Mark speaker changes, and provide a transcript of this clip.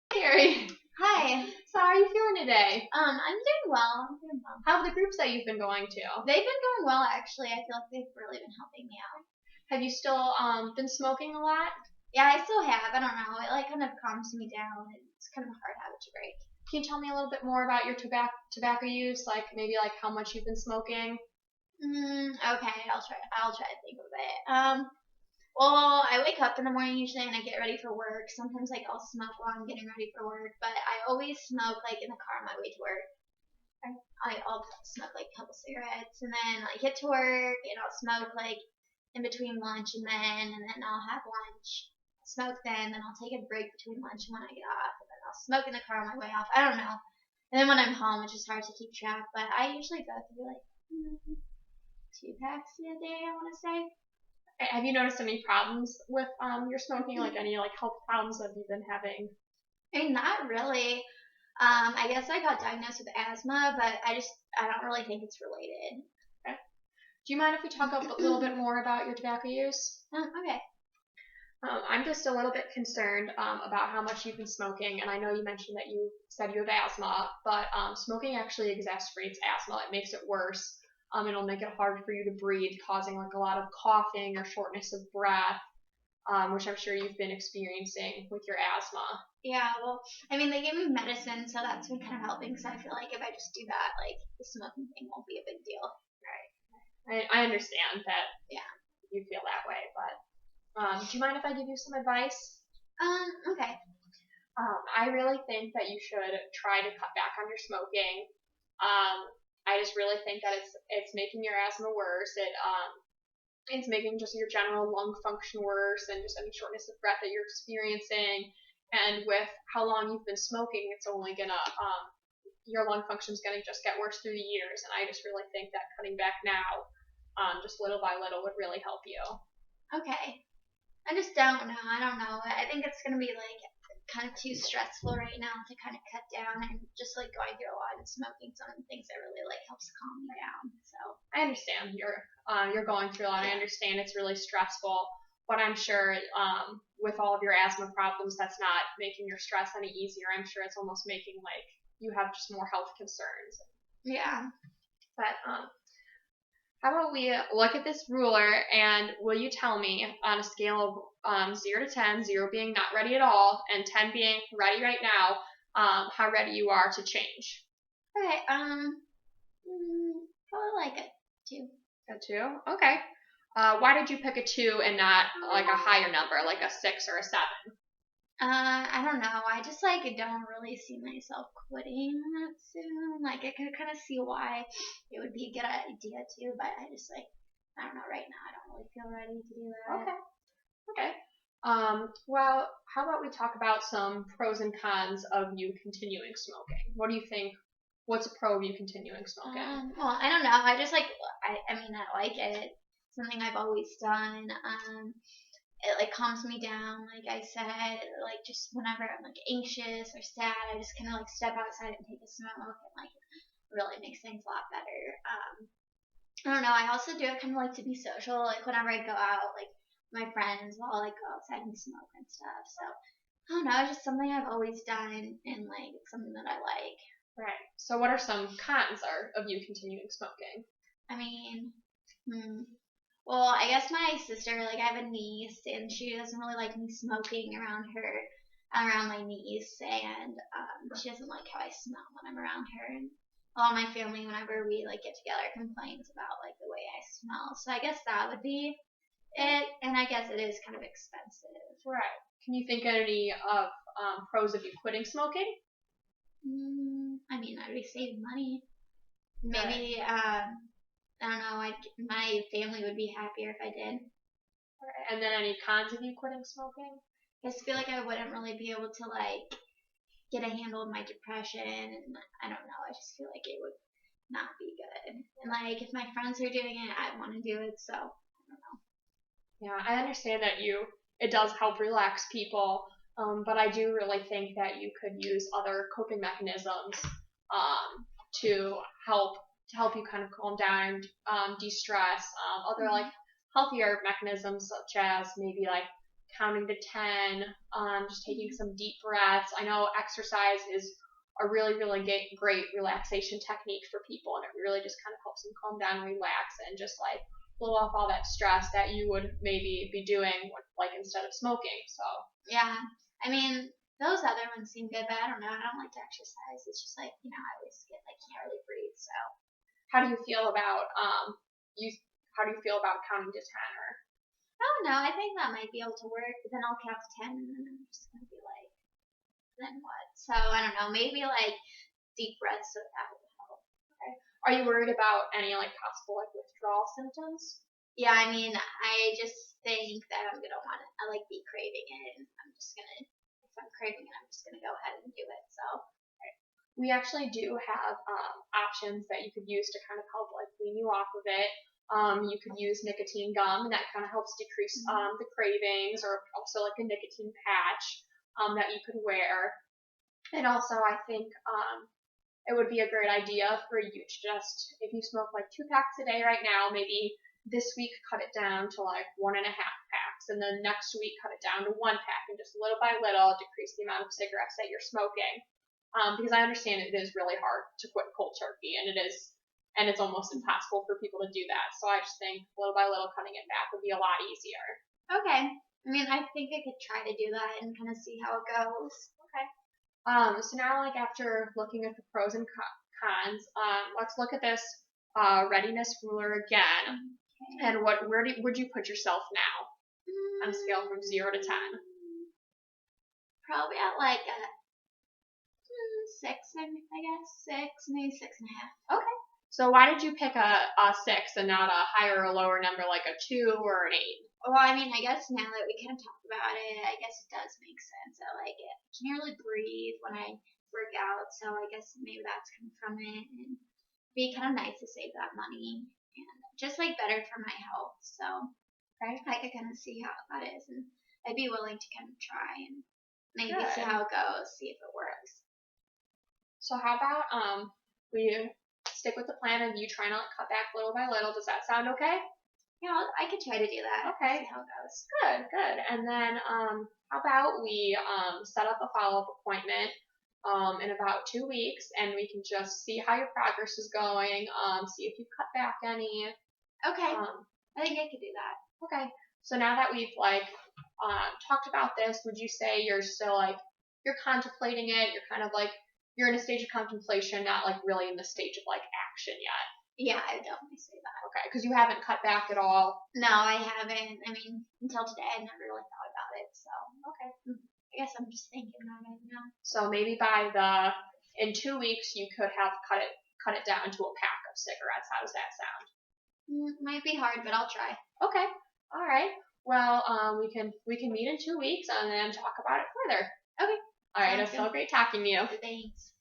Speaker 1: Carrie,
Speaker 2: Hi.
Speaker 1: so how are you feeling today?
Speaker 2: I'm doing well.
Speaker 1: How have the groups that you've been going to?
Speaker 2: They've been going well, actually. I feel like they've really been helping me out.
Speaker 1: Have you still been smoking a lot?
Speaker 2: Yeah, I still have. I don't know. It like kind of calms me down. It's kind of a hard habit to break.
Speaker 1: Can you tell me a little bit more about your tobacco use? Like maybe like how much you've been smoking?
Speaker 2: Okay, I'll try to think of it. Well, I wake up in the morning usually and I get ready for work. Sometimes like I'll smoke while I'm getting ready for work, but I always smoke like in the car on my way to work. I'll smoke like a couple cigarettes and then I get to work and I'll smoke like in between lunch and then I'll have lunch, smoke then I'll take a break between lunch and when I get off, and then I'll smoke in the car on my way off. I don't know. And then when I'm home, it's just hard to keep track, but I usually go through like 2 packs a day, I want to say.
Speaker 1: Have you noticed any problems with your smoking? Like any like health problems that you've been having?
Speaker 2: I mean, not really. I guess I got diagnosed with asthma, but I don't really think it's related.
Speaker 1: Okay. Do you mind if we talk a little bit more about your tobacco use?
Speaker 2: Okay.
Speaker 1: I'm just a little bit concerned about how much you've been smoking, and I know you mentioned that you said you have asthma, but smoking actually exacerbates asthma. It makes it worse. It'll make it hard for you to breathe, causing like a lot of coughing or shortness of breath, which I'm sure you've been experiencing with your asthma.
Speaker 2: Yeah, well, I mean, they gave me medicine, so that's been kind of helping. So I feel like if I just do that, like the smoking thing won't be a big deal.
Speaker 1: I understand that
Speaker 2: Yeah.
Speaker 1: you feel that way, but do you mind if I give you some advice?
Speaker 2: Okay.
Speaker 1: I really think that you should try to cut back on your smoking. I just really think that it's making your asthma worse. It's making just your general lung function worse and just any shortness of breath that you're experiencing. And with how long you've been smoking, it's only gonna your lung function's gonna just get worse through the years. And I just really think that cutting back now, just little by little, would really help you.
Speaker 2: Okay. I just don't know. I don't know. I think it's gonna be like kind of too stressful right now to kind of cut down, and just like going through a lot and smoking some of the things that really like helps calm me down. So
Speaker 1: I understand you're going through a lot. I understand it's really stressful, but I'm sure with all of your asthma problems, that's not making your stress any easier. I'm sure it's almost making like you have just more health concerns.
Speaker 2: yeah.
Speaker 1: But how about we look at this ruler and will you tell me on a scale of 0 to 10, 0 being not ready at all, and 10 being ready right now, how ready you are to change?
Speaker 2: Okay. Probably like a 2.
Speaker 1: A 2? Okay. Why did you pick a 2 and not like a higher number, like a 6 or a 7?
Speaker 2: I don't know. I just like don't really see myself quitting that soon. Like I could kind of see why it would be a good idea too, but I don't know. Right now, I don't really feel ready to do that.
Speaker 1: Okay. Okay. Well, how about we talk about some pros and cons of you continuing smoking? What do you think? What's a pro of you continuing smoking?
Speaker 2: Well, I don't know. I just like. I mean, I like it. Something I've always done. It like calms me down. Like I said, like just whenever I'm like anxious or sad, I just kind of like step outside and take a smoke, and like really makes things a lot better. I don't know. I also do it kind of like to be social. Like whenever I go out, like my friends will all like go outside and smoke and stuff. So I don't know. It's just something I've always done, and like it's something that I like.
Speaker 1: Right. So, what are some cons of you continuing smoking?
Speaker 2: I mean, well, I guess my sister, like I have a niece, and she doesn't really like me smoking around my niece, and she doesn't like how I smell when I'm around her. And a lot of my family, whenever we like get together, complains about like the way I smell. So I guess that would be it, and I guess it is kind of expensive.
Speaker 1: Right. Can you think of any of pros of you quitting smoking?
Speaker 2: I mean, I'd be saving money. Maybe I don't know. My family would be happier if I did.
Speaker 1: Right. And then any cons of you quitting smoking?
Speaker 2: I just feel like I wouldn't really be able to like get a handle of my depression, and I don't know. I just feel like it would not be good. And like if my friends are doing it, I want to do it. So I don't know.
Speaker 1: Yeah, I understand that it does help relax people, but I do really think that you could use other coping mechanisms to help you kind of calm down, de-stress, other like healthier mechanisms such as maybe like counting to 10, just taking some deep breaths. I know exercise is a really, really great relaxation technique for people, and it really just kind of helps them calm down, relax, and just like blow off all that stress that you would maybe be doing like instead of smoking. So
Speaker 2: Yeah. I mean, those other ones seem good, but I don't know. I don't like to exercise. It's just like, I always get like can't really breathe. So
Speaker 1: how do you feel about you? How do you feel about counting to 10? Or
Speaker 2: I don't know. I think that might be able to work, but then I'll count to 10, and then I'm just gonna be like, then what? So I don't know. Maybe like deep breaths so that would help.
Speaker 1: Okay. Are you worried about any like possible like withdrawal symptoms?
Speaker 2: Yeah, I mean, I just think that I'm gonna want to. I like be craving it, and I'm just gonna. If I'm craving it, I'm just gonna go ahead and do it. So
Speaker 1: we actually do have options that you could use to kind of help like wean you off of it. You could use nicotine gum, and that kind of helps decrease the cravings, or also like a nicotine patch that you could wear. And also, I think it would be a great idea for you to just, if you smoke like 2 packs a day right now, maybe this week cut it down to like 1.5 packs, and then next week cut it down to 1 pack, and just little by little decrease the amount of cigarettes that you're smoking. Because I understand it is really hard to quit cold turkey, and it's almost impossible for people to do that. So I just think little by little cutting it back would be a lot easier.
Speaker 2: Okay. I mean, I think I could try to do that and kind of see how it goes.
Speaker 1: Okay. So now, like after looking at the pros and cons, let's look at this readiness ruler again. Okay. And where would you put yourself now on a scale from 0 to 10?
Speaker 2: Probably at like a 6, I guess. 6, maybe 6.5.
Speaker 1: Okay. So why did you pick a 6 and not a higher or lower number like a 2 or an 8?
Speaker 2: Well, I mean, I guess now that we kind of talked about it, I guess it does make sense. I like it. I can't really breathe when I work out, so I guess maybe that's coming from it. And it'd be kind of nice to save that money and just like better for my health. So I could kind of see how that is, and I'd be willing to kind of try and maybe see how it goes, see if it works.
Speaker 1: So how about we stick with the plan of you trying to cut back little by little? Does that sound okay?
Speaker 2: Yeah, I could try to do that.
Speaker 1: Okay.
Speaker 2: See how it goes.
Speaker 1: Good. And then how about we set up a follow-up appointment in about 2 weeks, and we can just see how your progress is going, see if you've cut back any.
Speaker 2: Okay. I think I could do that.
Speaker 1: Okay. So now that we've like talked about this, would you say you're still like you're contemplating it? You're kind of like you're in a stage of contemplation, not like really in the stage of like action yet.
Speaker 2: Yeah, I would definitely say that.
Speaker 1: Okay, because you haven't cut back at all.
Speaker 2: No, I haven't. I mean, until today, I never really thought about it. So
Speaker 1: okay,
Speaker 2: I guess I'm just thinking about it now.
Speaker 1: So maybe in 2 weeks you could have cut it down to a pack of cigarettes. How does that sound?
Speaker 2: Might be hard, but I'll try.
Speaker 1: Okay, all right. Well, we can meet in 2 weeks and then talk about it further.
Speaker 2: Okay.
Speaker 1: All right. It's so great talking to you.
Speaker 2: Thanks.